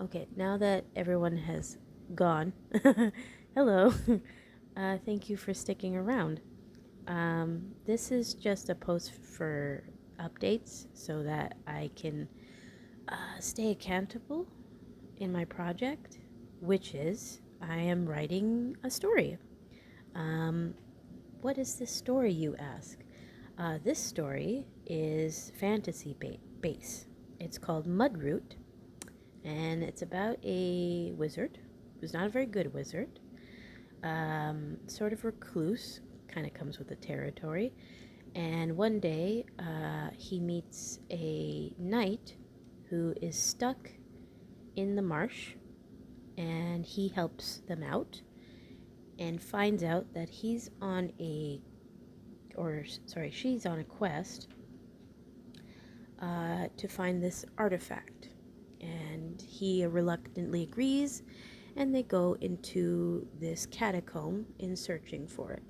Okay, now that everyone has gone, hello. Thank you for sticking around. This is just a post for updates so that I can stay accountable in my project, which is I am writing a story. Um, what is this story, you ask? This story is fantasy base. It's called Mudroot, and it's about a wizard who's not a very good wizard, sort of recluse, kind of comes with the territory. And one day he meets a knight who is stuck in the marsh, and he helps them out and finds out that she's on a quest to find this artifact. And he reluctantly agrees, and they go into this catacomb in searching for it.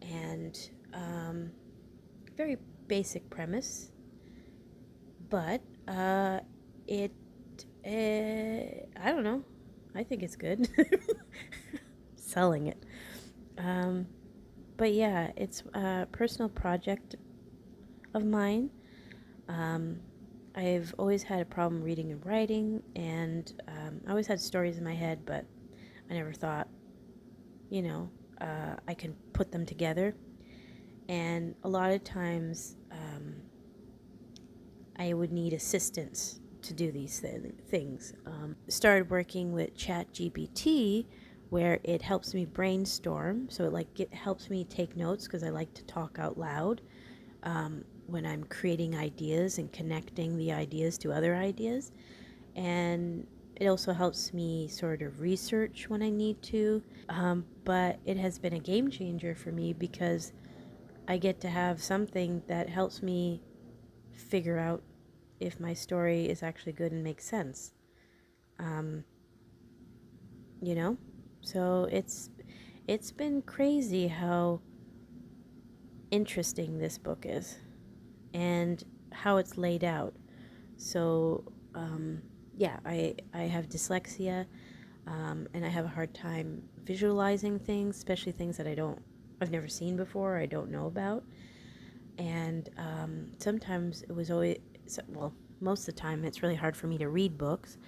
And very basic premise, but it, I don't know, I think it's good. Selling it. But yeah, it's a personal project of mine. I've always had a problem reading and writing, and I always had stories in my head, but I never thought, I can put them together. And a lot of times I would need assistance to do these things. Started working with ChatGPT, where it helps me brainstorm. So it helps me take notes because I like to talk out loud when I'm creating ideas and connecting the ideas to other ideas. And it also helps me sort of research when I need to. But it has been a game changer for me because I get to have something that helps me figure out if my story is actually good and makes sense. Um, you know? So it's been crazy how interesting this book is and how it's laid out. So yeah, I have dyslexia, and I have a hard time visualizing things, especially things that I've never seen before, or I don't know about. And sometimes it was always, well, most of the time it's really hard for me to read books,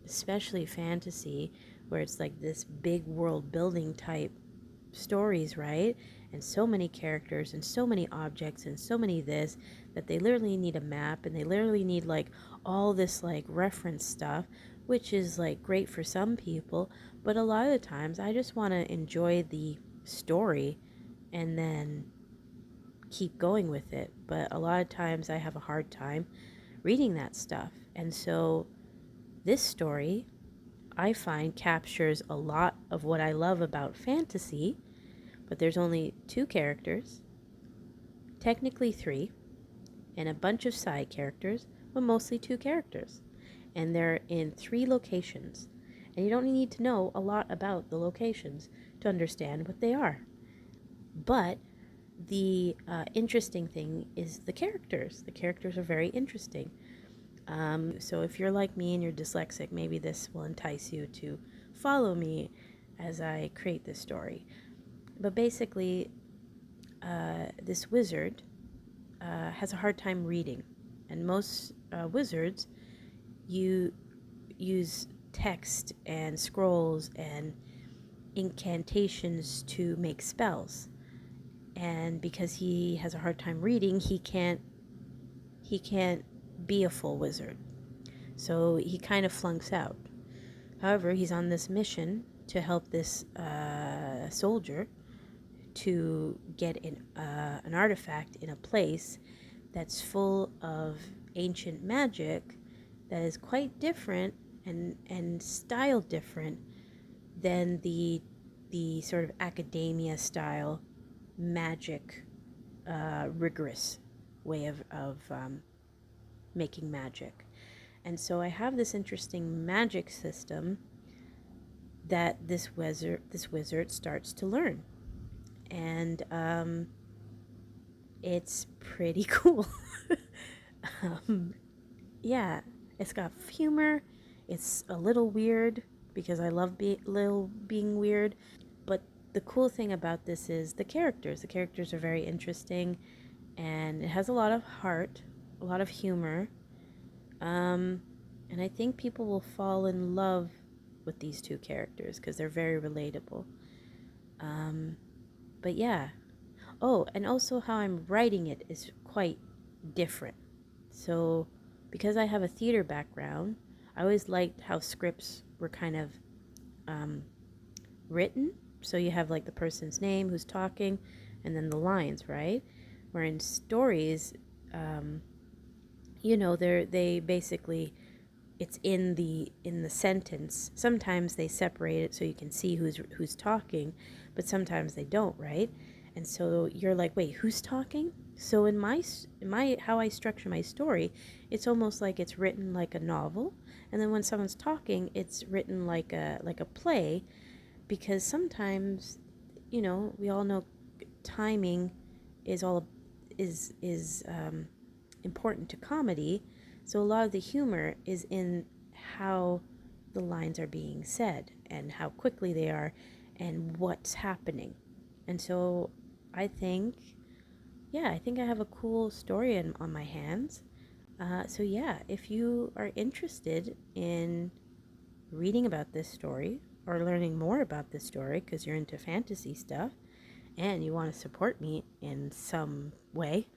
especially fantasy, where it's like this big world building type stories, right? And so many characters and so many objects and so many this that they literally need a map, and they literally need like all this like reference stuff, which is like great for some people, but a lot of the times I just want to enjoy the story and then keep going with it. But a lot of times I have a hard time reading that stuff. And so this story, I find, captures a lot of what I love about fantasy, but there's only two characters, technically three, and a bunch of side characters, but mostly two characters. And they're in three locations. And you don't need to know a lot about the locations to understand what they are. But the interesting thing is the characters. The characters are very interesting. So if you're like me and you're dyslexic, maybe this will entice you to follow me as I create this story. But basically, this wizard has a hard time reading, and most wizards use text and scrolls and incantations to make spells. And because he has a hard time reading, he can't be a full wizard. So he kind of flunks out. However, he's on this mission to help this soldier to get an artifact in a place that's full of ancient magic that is quite different and style different than the sort of academia style magic, rigorous way of making magic. And so I have this interesting magic system that this wizard starts to learn. And it's pretty cool. Yeah. It's got humor. It's a little weird because I love being weird. But the cool thing about this is the characters. The characters are very interesting, and it has a lot of heart, a lot of humor. Um, and I think people will fall in love with these two characters because they're very relatable. Um, but yeah. Oh, and also how I'm writing it is quite different. So, because I have a theater background, I always liked how scripts were kind of um, written. So you have like the person's name who's talking, and then the lines, right? Where in stories, um, they basically it's in the sentence. Sometimes they separate it so you can see who's talking, but sometimes they don't, right? And so you're like, wait, who's talking? So in my how I structure my story, it's almost like it's written like a novel, and then when someone's talking, it's written like a play, because sometimes, we all know timing is all is important to comedy. So a lot of the humor is in how the lines are being said and how quickly they are and what's happening. And so I think, yeah, I think I have a cool story on my hands. So yeah, if you are interested in reading about this story or learning more about this story because you're into fantasy stuff and you want to support me in some way,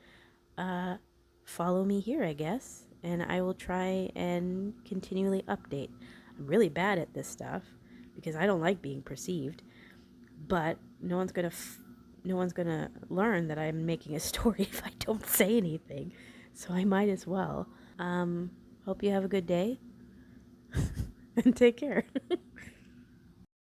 uh, follow me here, I guess, and I will try and continually update. I'm really bad at this stuff because I don't like being perceived, but no one's gonna learn that I'm making a story if I don't say anything, so I might as well. Hope you have a good day and take care.